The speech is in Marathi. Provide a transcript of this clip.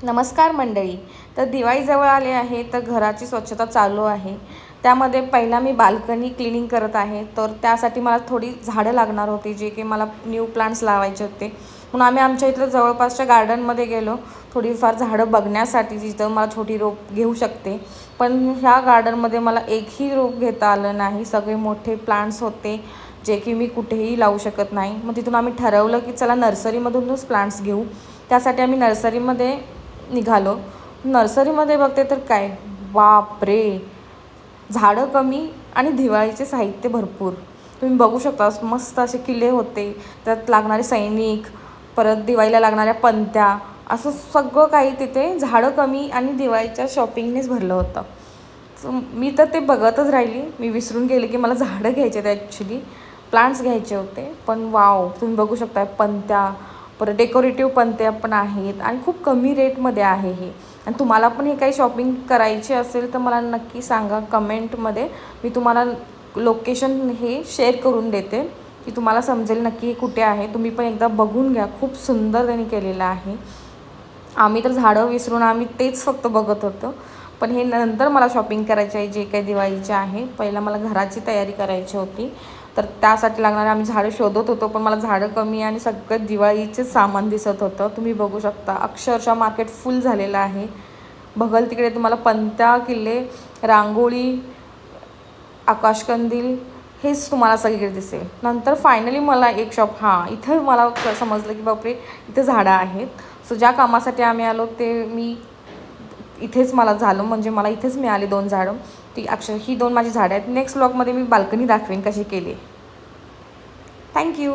नमस्कार मंडळी. तर दिवाळी जवळ आले आहे, तर घराची स्वच्छता चालू आहे. त्यामध्ये पहिला मी बाल्कनी क्लिनिंग करत आहे. तर त्यासाठी मला थोडी झाडं लागणार होती, जे की मला न्यू प्लांट्स लावायचे होते. म्हणून आम्ही आमच्या इथलं जवळपासच्या गार्डनमध्ये गेलो थोडीफार झाडं बघण्यासाठी, जिथं मला छोटी रोप घेऊ शकते. पण ह्या गार्डनमध्ये मला एकही रोप घेता आलं नाही. सगळे मोठे प्लांट्स होते, जे की मी कुठेही लावू शकत नाही. मग तिथून आम्ही ठरवलं की चला नर्सरीमधूनच प्लांट्स घेऊ. त्यासाठी आम्ही नर्सरीमध्ये निघालो. नर्सरीमध्ये बघते तर काय, बापरे, झाडं कमी आणि दिवाळीचे साहित्य भरपूर. तुम्ही बघू शकता, मस्त असे किल्ले होते, त्यात लागणारे सैनिक, परत दिवाळीला लागणाऱ्या पंत्या, असं सगळं काही तिथे झाडं कमी आणि दिवाळीच्या शॉपिंगनेच भरलं होतं. मी तर ते बघतच राहिली. मी विसरून गेले की मला झाडं घ्यायचे आहेत, ॲक्च्युली प्लांट्स घ्यायचे होते. पण वाव, तुम्ही बघू शकता पंत्या, परत डेकोरेटिव्ह पंत्या पण आहेत आणि खूप कमी रेटमध्ये आहे हे. आणि तुम्हाला पण हे काही शॉपिंग करायची असेल तर मला नक्की सांगा कमेंटमध्ये. मी तुम्हाला लोकेशन हे शेअर करून देते की तुम्हाला समजेल नक्की हे कुठे आहे. तुम्ही पण एकदा बघून घ्या, खूप सुंदर त्यांनी केलेलं आहे. आम्ही तर झाडं विसरून आम्ही तेच फक्त बघत होतो. पण हे नंतर मला शॉपिंग करायची आहे, जे काही दिवाळीचे आहे. पहिला मला घराची तयारी करायची होती, तर त्यासाठी लागणारे आम्ही झाडं शोधत होतो. पण मला झाडं कमी आणि सगळं दिवाळीचेच सामान दिसत होतं. तुम्ही बघू शकता, अक्षरशः मार्केट फुल झालेलं आहे. बघल तिकडे तुम्हाला पंत्या, किल्ले, रांगोळी, आकाशकंदील हेच तुम्हाला सगळीकडे दिसेल. नंतर फायनली मला एक शॉप, इथं मला समजलं की बापरे, इथे झाडं आहेत. सो ज्या कामासाठी आम्ही आलो ते मी इथेच मला झालं, म्हणजे मला इथेच मिळाली 2 झाडं. ही 2 माझी झाडं आहेत. नेक्स्ट व्लॉगमध्ये मी बाल्कनी दाखवेन कशी केली. थँक्यू.